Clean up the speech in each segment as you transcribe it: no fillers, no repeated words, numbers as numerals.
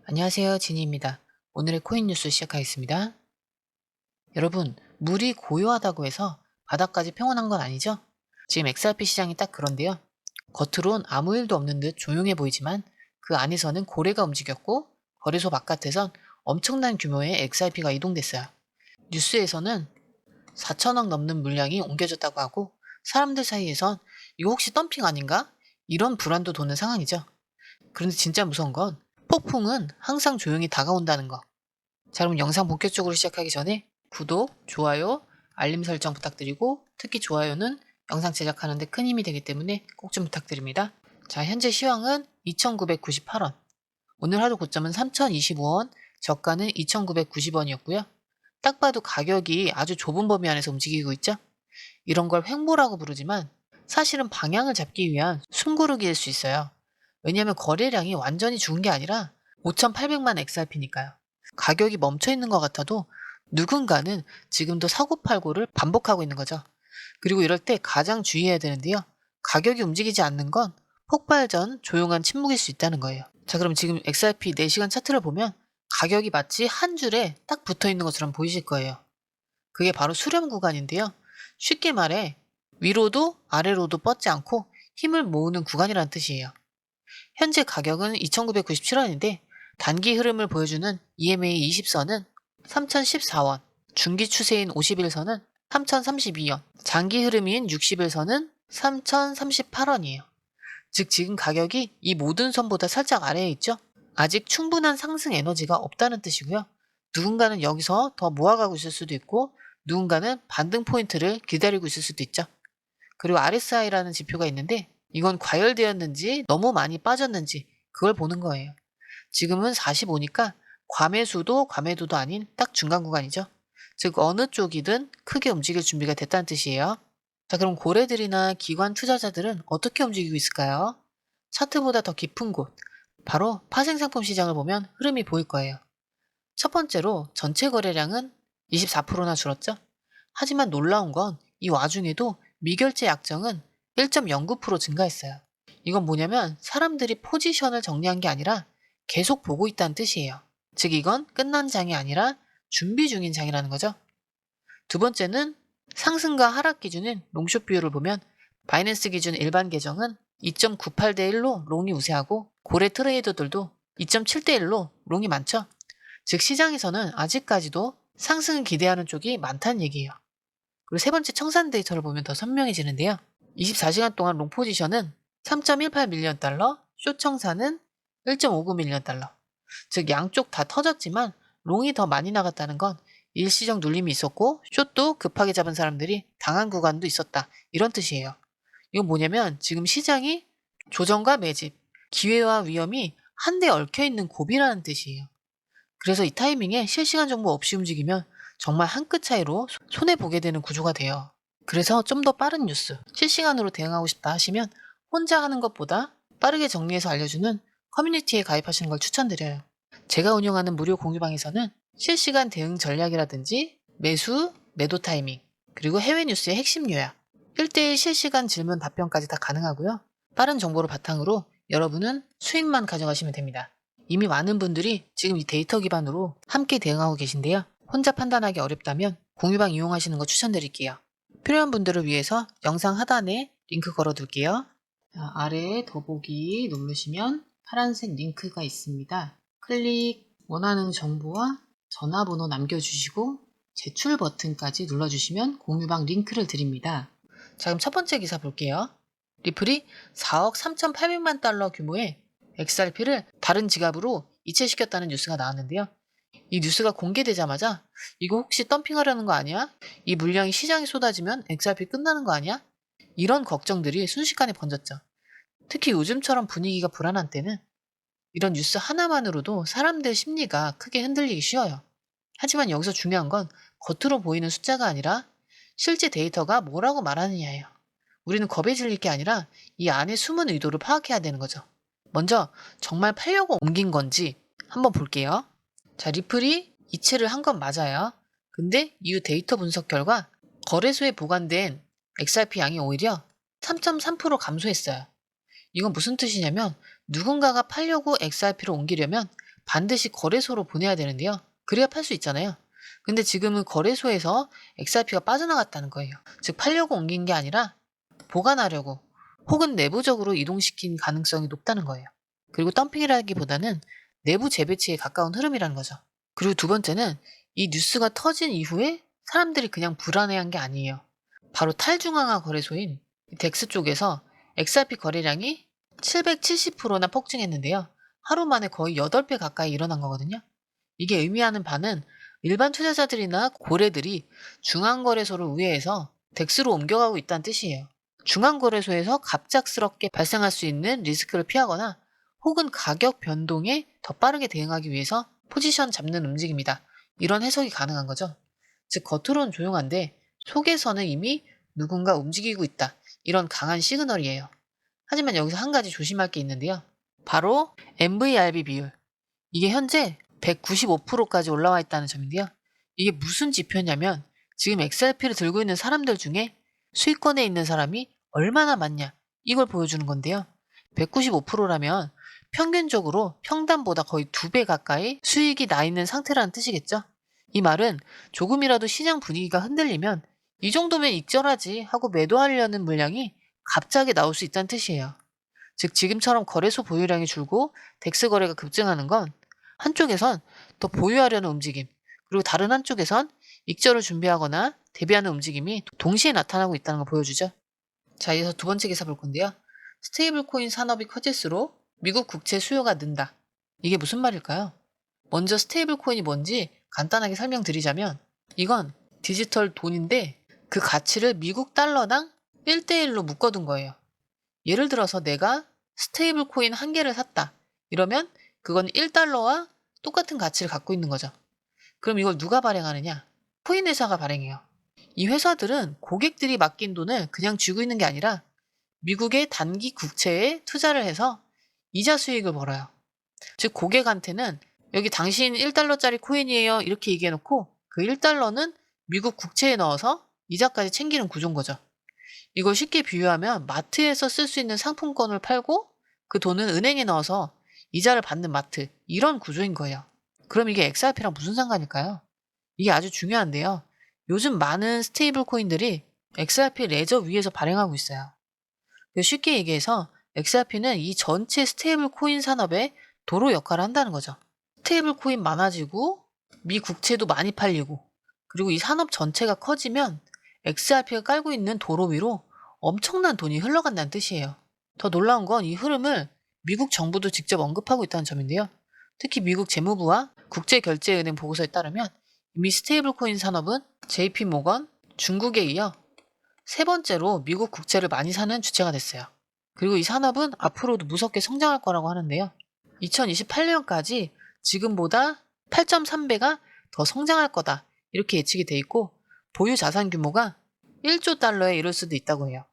안녕하세요. 지니입니다. 오늘의 코인 뉴스 시작하겠습니다. 여러분, 물이 고요하다고 해서 바닥까지 평온한 건 아니죠? 지금 XRP 시장이 딱 그런데요. 겉으론 아무 일도 없는 듯 조용해 보이지만 그 안에서는 고래가 움직였고 거래소 바깥에선 엄청난 규모의 XRP가 이동됐어요. 뉴스에서는 4천억 넘는 물량이 옮겨졌다고 하고 사람들 사이에선 이거 혹시 덤핑 아닌가? 이런 불안도 도는 상황이죠. 그런데 진짜 무서운 건 폭풍은 항상 조용히 다가온다는 거. 자, 그럼 영상 본격적으로 시작하기 전에 구독, 좋아요, 알림 설정 부탁드리고 특히 좋아요는 영상 제작하는 데 큰 힘이 되기 때문에 꼭 좀 부탁드립니다. 자, 현재 시황은 2,998원. 오늘 하루 고점은 3,025원, 저가는 2,990원이었고요. 딱 봐도 가격이 아주 좁은 범위 안에서 움직이고 있죠? 이런 걸 횡보라고 부르지만 사실은 방향을 잡기 위한 숨고르기일 수 있어요. 왜냐하면 거래량이 완전히 죽은 게 아니라 5,800만 XRP니까요. 가격이 멈춰 있는 것 같아도 누군가는 지금도 사고팔고를 반복하고 있는 거죠. 그리고 이럴 때 가장 주의해야 되는데요. 가격이 움직이지 않는 건 폭발 전 조용한 침묵일 수 있다는 거예요. 자, 그럼 지금 XRP 4시간 차트를 보면 가격이 마치 한 줄에 딱 붙어 있는 것처럼 보이실 거예요. 그게 바로 수렴 구간인데요. 쉽게 말해 위로도 아래로도 뻗지 않고 힘을 모으는 구간이라는 뜻이에요. 현재 가격은 2,997원인데 단기 흐름을 보여주는 EMA 20선은 3,014원, 중기 추세인 51선은 3,032원, 장기 흐름인 60일선은 3,038원이에요. 즉 지금 가격이 이 모든 선보다 살짝 아래에 있죠? 아직 충분한 상승 에너지가 없다는 뜻이고요. 누군가는 여기서 더 모아가고 있을 수도 있고 누군가는 반등 포인트를 기다리고 있을 수도 있죠. 그리고 RSI라는 지표가 있는데 이건 과열되었는지 너무 많이 빠졌는지 그걸 보는 거예요. 지금은 45니까 과매수도 과매도도 아닌 딱 중간 구간이죠. 즉 어느 쪽이든 크게 움직일 준비가 됐다는 뜻이에요. 자, 그럼 고래들이나 기관 투자자들은 어떻게 움직이고 있을까요? 차트보다 더 깊은 곳, 바로 파생상품 시장을 보면 흐름이 보일 거예요. 첫 번째로 전체 거래량은 24%나 줄었죠? 하지만 놀라운 건 이 와중에도 미결제 약정은 1.09% 증가했어요. 이건 뭐냐면 사람들이 포지션을 정리한 게 아니라 계속 보고 있다는 뜻이에요. 즉 이건 끝난 장이 아니라 준비 중인 장이라는 거죠. 두 번째는 상승과 하락 기준인 롱숏 비율을 보면 바이낸스 기준 일반 계정은 2.98대 1로 롱이 우세하고 고래 트레이더들도 2.7대 1로 롱이 많죠. 즉 시장에서는 아직까지도 상승을 기대하는 쪽이 많다는 얘기예요. 그리고 세 번째 청산 데이터를 보면 더 선명해지는데요. 24시간 동안 롱 포지션은 3.18 밀리언 달러, 숏 청산은 1.59 밀리언 달러. 즉 양쪽 다 터졌지만 롱이 더 많이 나갔다는 건 일시적 눌림이 있었고 숏도 급하게 잡은 사람들이 당한 구간도 있었다. 이런 뜻이에요. 이건 뭐냐면 지금 시장이 조정과 매집, 기회와 위험이 한데 얽혀있는 고비라는 뜻이에요. 그래서 이 타이밍에 실시간 정보 없이 움직이면 정말 한 끗 차이로 손해보게 되는 구조가 돼요. 그래서 좀 더 빠른 뉴스, 실시간으로 대응하고 싶다 하시면 혼자 하는 것보다 빠르게 정리해서 알려주는 커뮤니티에 가입하시는 걸 추천드려요. 제가 운영하는 무료 공유방에서는 실시간 대응 전략이라든지 매수, 매도 타이밍, 그리고 해외 뉴스의 핵심 요약, 1대1 실시간 질문 답변까지 다 가능하고요. 빠른 정보를 바탕으로 여러분은 수익만 가져가시면 됩니다. 이미 많은 분들이 지금 이 데이터 기반으로 함께 대응하고 계신데요. 혼자 판단하기 어렵다면 공유방 이용하시는 거 추천드릴게요. 필요한 분들을 위해서 영상 하단에 링크 걸어둘게요. 자, 아래에 더보기 누르시면 파란색 링크가 있습니다. 클릭, 원하는 정보와 전화번호 남겨주시고 제출 버튼까지 눌러주시면 공유방 링크를 드립니다. 자, 그럼 첫 번째 기사 볼게요. 리플이 4억 3,800만 달러 규모의 XRP를 다른 지갑으로 이체시켰다는 뉴스가 나왔는데요. 이 뉴스가 공개되자마자 이거 혹시 덤핑하려는 거 아니야? 이 물량이 시장에 쏟아지면 XRP 끝나는 거 아니야? 이런 걱정들이 순식간에 번졌죠. 특히 요즘처럼 분위기가 불안한 때는 이런 뉴스 하나만으로도 사람들 심리가 크게 흔들리기 쉬워요. 하지만 여기서 중요한 건 겉으로 보이는 숫자가 아니라 실제 데이터가 뭐라고 말하느냐예요. 우리는 겁에 질릴 게 아니라 이 안에 숨은 의도를 파악해야 되는 거죠. 먼저 정말 팔려고 옮긴 건지 한번 볼게요. 자, 리플이 이체를 한 건 맞아요. 근데 이후 데이터 분석 결과 거래소에 보관된 XRP 양이 오히려 3.3% 감소했어요. 이건 무슨 뜻이냐면 누군가가 팔려고 XRP로 옮기려면 반드시 거래소로 보내야 되는데요. 그래야 팔 수 있잖아요. 근데 지금은 거래소에서 XRP가 빠져나갔다는 거예요. 즉 팔려고 옮긴 게 아니라 보관하려고 혹은 내부적으로 이동시킨 가능성이 높다는 거예요. 그리고 덤핑이라기보다는 내부 재배치에 가까운 흐름이라는 거죠. 그리고 두 번째는 이 뉴스가 터진 이후에 사람들이 그냥 불안해한 게 아니에요. 바로 탈중앙화 거래소인 덱스 쪽에서 XRP 거래량이 770%나 폭증했는데요. 하루 만에 거의 8배 가까이 일어난 거거든요. 이게 의미하는 바는 일반 투자자들이나 고래들이 중앙거래소를 우회해서 덱스로 옮겨가고 있다는 뜻이에요. 중앙거래소에서 갑작스럽게 발생할 수 있는 리스크를 피하거나 혹은 가격 변동에 더 빠르게 대응하기 위해서 포지션 잡는 움직임이다. 이런 해석이 가능한 거죠. 즉 겉으로는 조용한데 속에서는 이미 누군가 움직이고 있다. 이런 강한 시그널이에요. 하지만 여기서 한 가지 조심할 게 있는데요. 바로 MVRV 비율. 이게 현재 195%까지 올라와 있다는 점인데요. 이게 무슨 지표냐면 지금 XRP를 들고 있는 사람들 중에 수익권에 있는 사람이 얼마나 많냐 이걸 보여주는 건데요. 195%라면 평균적으로 평단보다 거의 2배 가까이 수익이 나 있는 상태라는 뜻이겠죠. 이 말은 조금이라도 시장 분위기가 흔들리면 이 정도면 익절하지 하고 매도하려는 물량이 갑자기 나올 수 있다는 뜻이에요. 즉 지금처럼 거래소 보유량이 줄고 덱스 거래가 급증하는 건 한쪽에선 더 보유하려는 움직임, 그리고 다른 한쪽에선 익절을 준비하거나 대비하는 움직임이 동시에 나타나고 있다는 걸 보여주죠. 자, 이어서 두 번째 기사 볼 건데요. 스테이블 코인 산업이 커질수록 미국 국채 수요가 는다. 이게 무슨 말일까요? 먼저 스테이블 코인이 뭔지 간단하게 설명드리자면 이건 디지털 돈인데 그 가치를 미국 달러당 1대1로 묶어둔 거예요. 예를 들어서 내가 스테이블 코인 한 개를 샀다. 이러면 그건 1달러와 똑같은 가치를 갖고 있는 거죠. 그럼 이걸 누가 발행하느냐? 코인 회사가 발행해요. 이 회사들은 고객들이 맡긴 돈을 그냥 쥐고 있는 게 아니라 미국의 단기 국채에 투자를 해서 이자 수익을 벌어요. 즉 고객한테는 여기 당신 1달러짜리 코인이에요 이렇게 얘기해놓고 그 1달러는 미국 국채에 넣어서 이자까지 챙기는 구조인 거죠. 이걸 쉽게 비유하면 마트에서 쓸 수 있는 상품권을 팔고 그 돈은 은행에 넣어서 이자를 받는 마트, 이런 구조인 거예요. 그럼 이게 XRP랑 무슨 상관일까요? 이게 아주 중요한데요. 요즘 많은 스테이블 코인들이 XRP 레저 위에서 발행하고 있어요. 쉽게 얘기해서 XRP는 이 전체 스테이블 코인 산업의 도로 역할을 한다는 거죠. 스테이블 코인 많아지고 미 국채도 많이 팔리고 그리고 이 산업 전체가 커지면 XRP가 깔고 있는 도로 위로 엄청난 돈이 흘러간다는 뜻이에요. 더 놀라운 건 이 흐름을 미국 정부도 직접 언급하고 있다는 점인데요. 특히 미국 재무부와 국제결제은행 보고서에 따르면 이미 스테이블 코인 산업은 JP모건, 중국에 이어 세 번째로 미국 국채를 많이 사는 주체가 됐어요. 그리고 이 산업은 앞으로도 무섭게 성장할 거라고 하는데요. 2028년까지 지금보다 8.3배가 더 성장할 거다. 이렇게 예측이 돼 있고 보유 자산 규모가 1조 달러에 이를 수도 있다고 해요.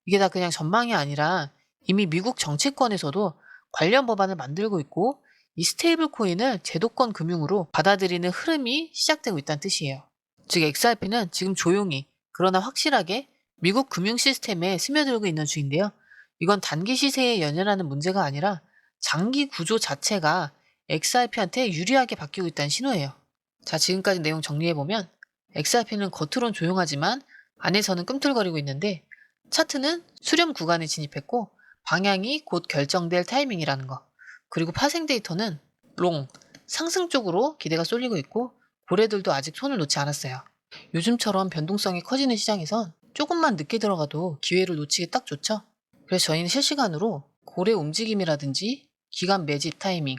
이게 다 그냥 전망이 아니라 이미 미국 정치권에서도 관련 법안을 만들고 있고 이 스테이블 코인을 제도권 금융으로 받아들이는 흐름이 시작되고 있다는 뜻이에요. 즉 XRP는 지금 조용히 그러나 확실하게 미국 금융 시스템에 스며들고 있는 중인데요. 이건 단기 시세에 연연하는 문제가 아니라 장기 구조 자체가 XRP한테 유리하게 바뀌고 있다는 신호예요. 자, 지금까지 내용 정리해보면 XRP는 겉으론 조용하지만 안에서는 꿈틀거리고 있는데 차트는 수렴 구간에 진입했고 방향이 곧 결정될 타이밍이라는 거. 그리고 파생 데이터는 롱, 상승 쪽으로 기대가 쏠리고 있고 고래들도 아직 손을 놓지 않았어요. 요즘처럼 변동성이 커지는 시장에선 조금만 늦게 들어가도 기회를 놓치기 딱 좋죠. 그래서 저희는 실시간으로 고래 움직임이라든지 기간 매집 타이밍,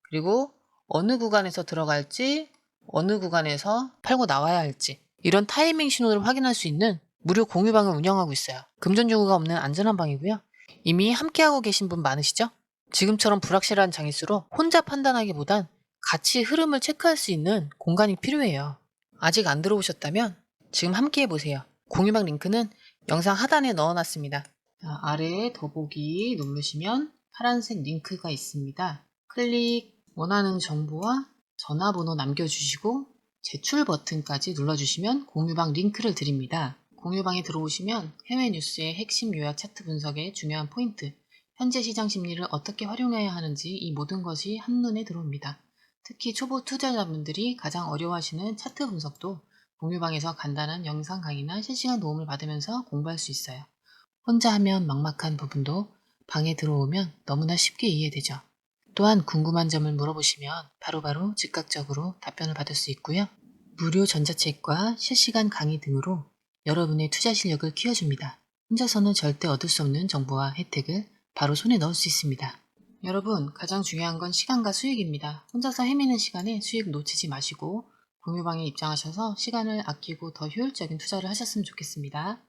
그리고 어느 구간에서 들어갈지 어느 구간에서 팔고 나와야 할지 이런 타이밍 신호를 확인할 수 있는 무료 공유방을 운영하고 있어요. 금전 요구가 없는 안전한 방이고요. 이미 함께하고 계신 분 많으시죠? 지금처럼 불확실한 장일수록 혼자 판단하기보단 같이 흐름을 체크할 수 있는 공간이 필요해요. 아직 안 들어오셨다면 지금 함께 해보세요. 공유방 링크는 영상 하단에 넣어놨습니다. 자, 아래에 더보기 누르시면 파란색 링크가 있습니다. 클릭, 원하는 정보와 전화번호 남겨주시고 제출 버튼까지 눌러주시면 공유방 링크를 드립니다. 공유방에 들어오시면 해외 뉴스의 핵심 요약 차트 분석의 중요한 포인트, 현재 시장 심리를 어떻게 활용해야 하는지 이 모든 것이 한눈에 들어옵니다. 특히 초보 투자자분들이 가장 어려워하시는 차트 분석도 공유방에서 간단한 영상 강의나 실시간 도움을 받으면서 공부할 수 있어요. 혼자 하면 막막한 부분도 방에 들어오면 너무나 쉽게 이해되죠. 또한 궁금한 점을 물어보시면 바로바로 즉각적으로 답변을 받을 수 있고요. 무료 전자책과 실시간 강의 등으로 여러분의 투자 실력을 키워줍니다. 혼자서는 절대 얻을 수 없는 정보와 혜택을 바로 손에 넣을 수 있습니다. 여러분, 가장 중요한 건 시간과 수익입니다. 혼자서 헤매는 시간에 수익 놓치지 마시고 공유방에 입장하셔서 시간을 아끼고 더 효율적인 투자를 하셨으면 좋겠습니다.